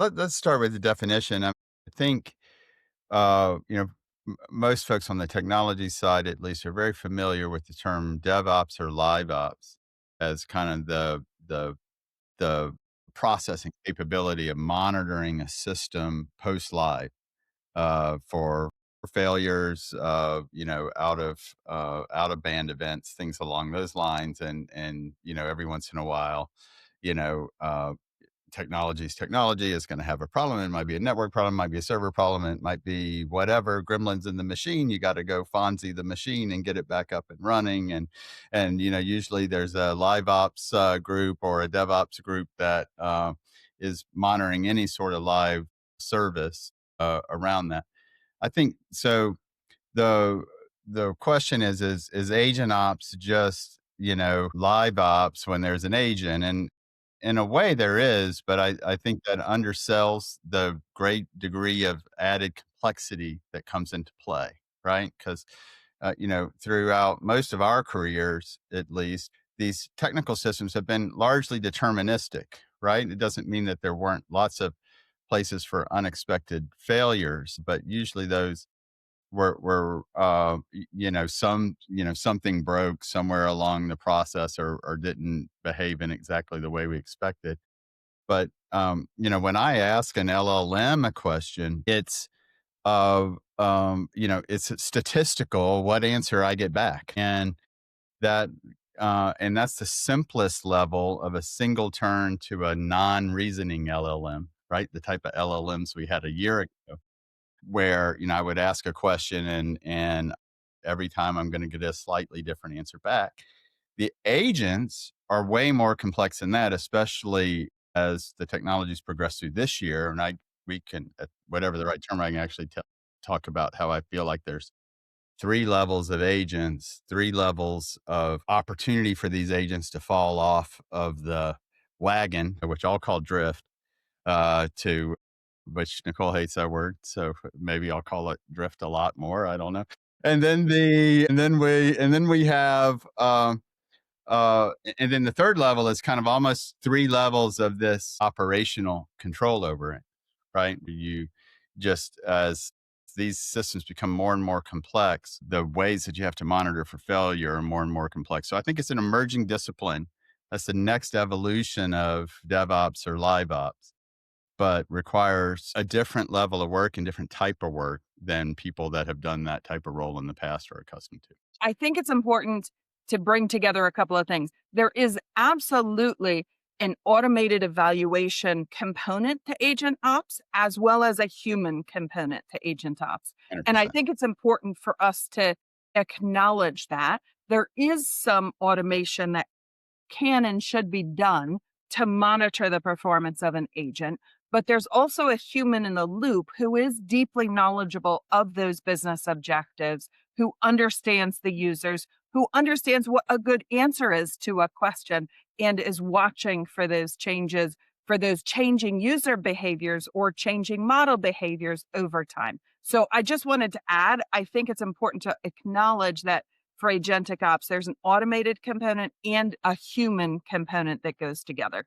Let's start with the definition. I think, most folks on the technology side, at least, are very familiar with the term DevOps or live ops as kind of the processing capability of monitoring a system post live for failures, out of band events, things along those lines, and every once in a while, you know, uh, technology is going to have a problem. It might be a network problem, might be a server problem, it might be whatever gremlins in the machine. You got to go Fonzie the machine and get it back up and running. And usually there's a live ops group or a DevOps group that is monitoring any sort of live service around that. I think so. The the question is agent ops just live ops when there's an agent? And in a way there is, but I think that undersells the great degree of added complexity that comes into play, right? Because throughout most of our careers, at least, these technical systems have been largely deterministic, right? It doesn't mean that there weren't lots of places for unexpected failures, but usually those something broke somewhere along the process, or didn't behave in exactly the way we expected. But when I ask an LLM a question, it's statistical what answer I get back, that and that's the simplest level of a single turn to a non-reasoning LLM, right? The type of LLMs we had a year ago, where I would ask a question, and every time I'm going to get a slightly different answer back. The agents are way more complex than that, especially as the technologies progress through this year. And we can, whatever the right term, I can actually talk about how I feel like there's three levels of agents, three levels of opportunity for these agents to fall off of the wagon, which I'll call drift, to which Nicole hates that word, so maybe I'll call it drift a lot more. I don't know. And then we have and then the third level is kind of almost three levels of this operational control over it, right? You just, as these systems become more and more complex, the ways that you have to monitor for failure are more and more complex. So I think it's an emerging discipline. That's the next evolution of DevOps or live ops, but requires a different level of work and different type of work than people that have done that type of role in the past are accustomed to. I think it's important to bring together a couple of things. There is absolutely an automated evaluation component to agent ops, as well as a human component to agent ops. And I 100%. think it's important for us to acknowledge that there is some automation that can and should be done to monitor the performance of an agent. But there's also a human in the loop who is deeply knowledgeable of those business objectives, who understands the users, who understands what a good answer is to a question, and is watching for those changes, for those changing user behaviors or changing model behaviors over time. So I just wanted to add, I think it's important to acknowledge that for agentic ops, there's an automated component and a human component that goes together.